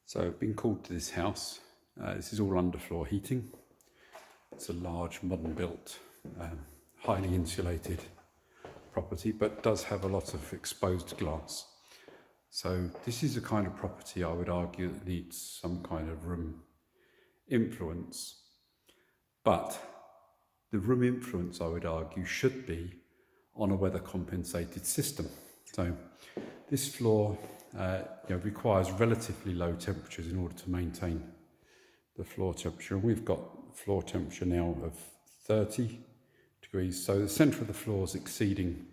So I've been called to this house. This is all underfloor heating. It's a large, modern built, highly insulated property, but does have a lot of exposed glass. So this is a kind of property I would argue that needs some kind of room influence. But the room influence, I would argue, should be on a weather compensated system. So this floor requires relatively low temperatures in order to maintain the floor temperature. And we've got floor temperature now of 30 degrees. So the centre of the floor is exceeding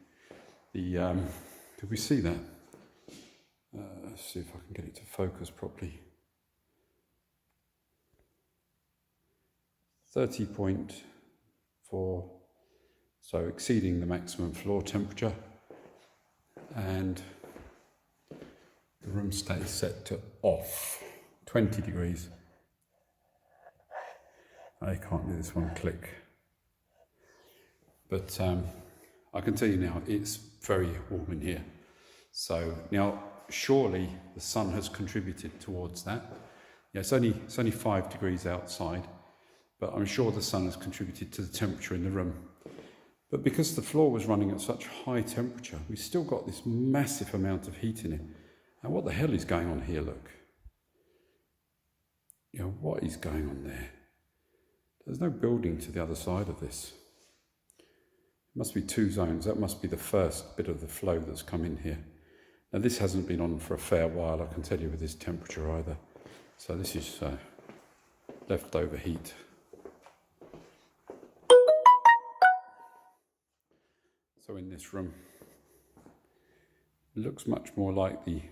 the, could we see that? Let's see if I can get it to focus properly. 30.4, so exceeding the maximum floor temperature, and the room stat is set to off, 20 degrees. I can't do this one click. But I can tell you now, it's very warm in here. So now, surely the sun has contributed towards that. Yeah, it's only 5 degrees outside, but I'm sure the sun has contributed to the temperature in the room. But because the floor was running at such high temperature, we've still got this massive amount of heat in it. And what the hell is going on here, look? You know, what is going on there? There's no building to the other side of this. It must be two zones. That must be the first bit of the flow that's come in here. Now this hasn't been on for a fair while, I can tell you, with this temperature either. So this is leftover heat. So in this room, it looks much more like the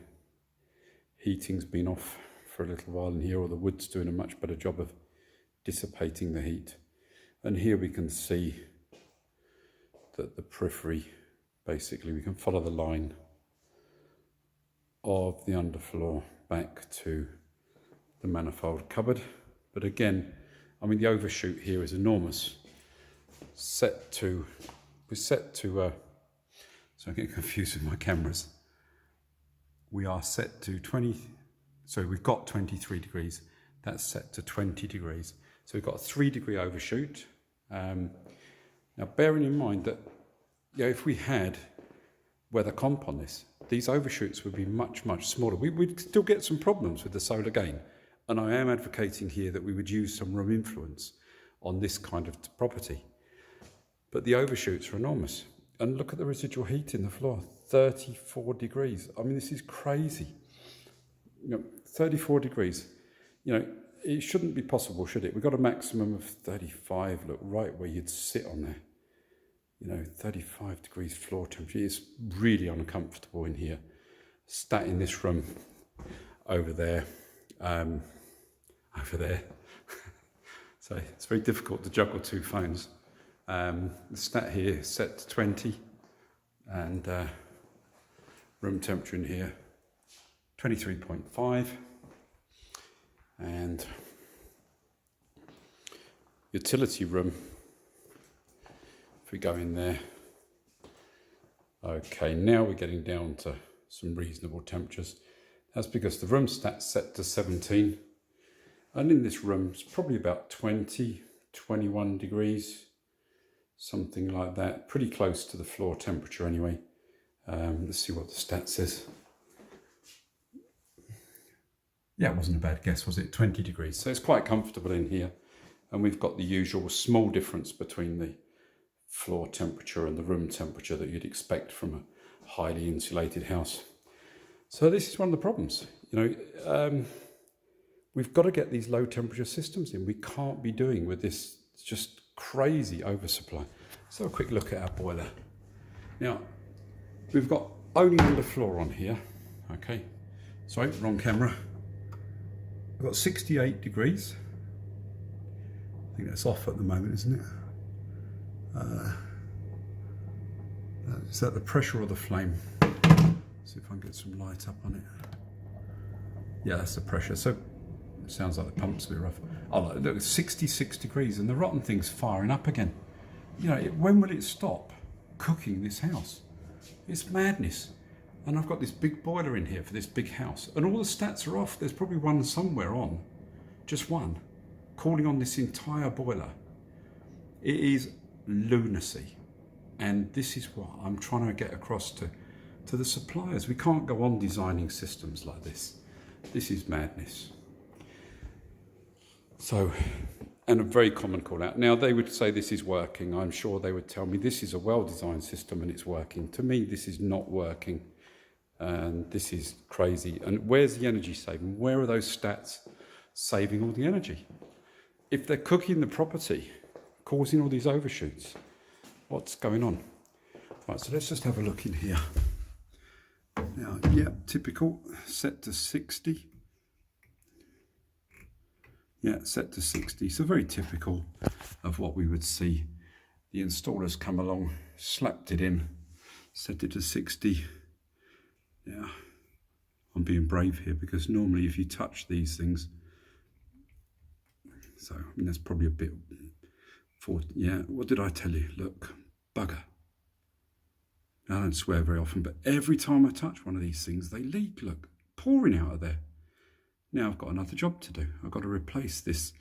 heating's been off for a little while in here, or the wood's doing a much better job of dissipating the heat. And here we can see that the periphery, basically we can follow the line of the underfloor back to the manifold cupboard. But again, I mean, the overshoot here is enormous. So I get confused with my cameras. We are set to we've got 23 degrees. That's set to 20 degrees. So we've got a 3-degree overshoot. Now, bearing in mind that, if we had weather comp on this, these overshoots would be much, much smaller. We'd still get some problems with the solar gain. And I am advocating here that we would use some room influence on this kind of property. But the overshoots are enormous. And look at the residual heat in the floor, 34 degrees. I mean, this is crazy. 34 degrees. It shouldn't be possible, should it? We've got a maximum of 35, look, right where you'd sit on there. 35 degrees floor temperature. It's really uncomfortable in here. Stat in this room, over there. So it's very difficult to juggle two phones. The stat here is set to 20, and room temperature in here 23.5, and utility room, if we go in there, okay, now we're getting down to some reasonable temperatures. That's because the room stat's set to 17, and in this room it's probably about 21 degrees, something like that, pretty close to the floor temperature anyway. Let's see what the stat says. Yeah, it wasn't a bad guess, was it? 20 degrees. So it's quite comfortable in here. And we've got the usual small difference between the floor temperature and the room temperature that you'd expect from a highly insulated house. So this is one of the problems. We've got to get these low temperature systems in. We can't be doing with this just crazy oversupply. Let's have a quick look at our boiler. Now, we've got only underfloor on here. Okay, sorry, wrong camera. We've got 68 degrees. I think that's off at the moment, isn't it? Is that the pressure or the flame? See if I can get some light up on it. Yeah, that's the pressure. So it sounds like the pump's a bit rough. Oh, look, 66 degrees, and the rotten thing's firing up again. When will it stop cooking this house? It's madness. And I've got this big boiler in here for this big house, and all the stats are off. There's probably one somewhere on, just one, calling on this entire boiler. It is lunacy. And this is what I'm trying to get across to the suppliers. We can't go on designing systems like this. This is madness. So, and a very common call out. Now, they would say this is working. I'm sure they would tell me this is a well-designed system and it's working. To me, this is not working. And this is crazy. And where's the energy saving? Where are those stats saving all the energy? If they're cooking the property, causing all these overshoots, what's going on? Right, so let's just have a look in here. Now, yeah, typical, set to 60. Yeah, set to 60. So very typical of what we would see. The installers come along, slapped it in, set it to 60. Yeah, I'm being brave here because normally if you touch these things, so I mean that's probably a bit for, yeah, what did I tell you? Look, bugger. I don't swear very often, but every time I touch one of these things, they leak, look, pouring out of there. Now I've got another job to do. I've got to replace this.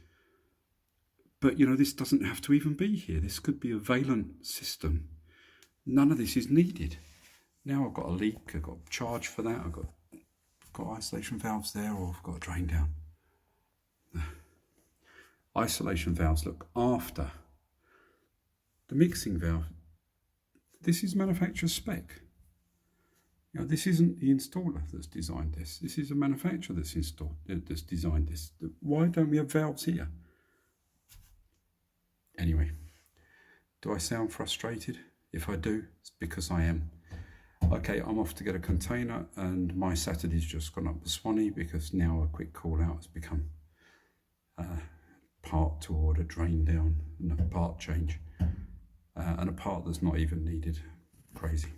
But, you know, this doesn't have to even be here. This could be a Vaillant system. None of this is needed. Now I've got a leak. I've got a charge for that. I've got isolation valves there, or I've got a drain down. Isolation valves look after the mixing valve. This is manufacturer's spec. You know, this isn't the installer that's designed this. This is a manufacturer that's designed this. Why don't we have valves here? Anyway, do I sound frustrated? If I do, it's because I am. Okay, I'm off to get a container, and my Saturday's just gone up the Swanee because now a quick call out has become part to order, drain down, and a part change, and a part that's not even needed. Crazy.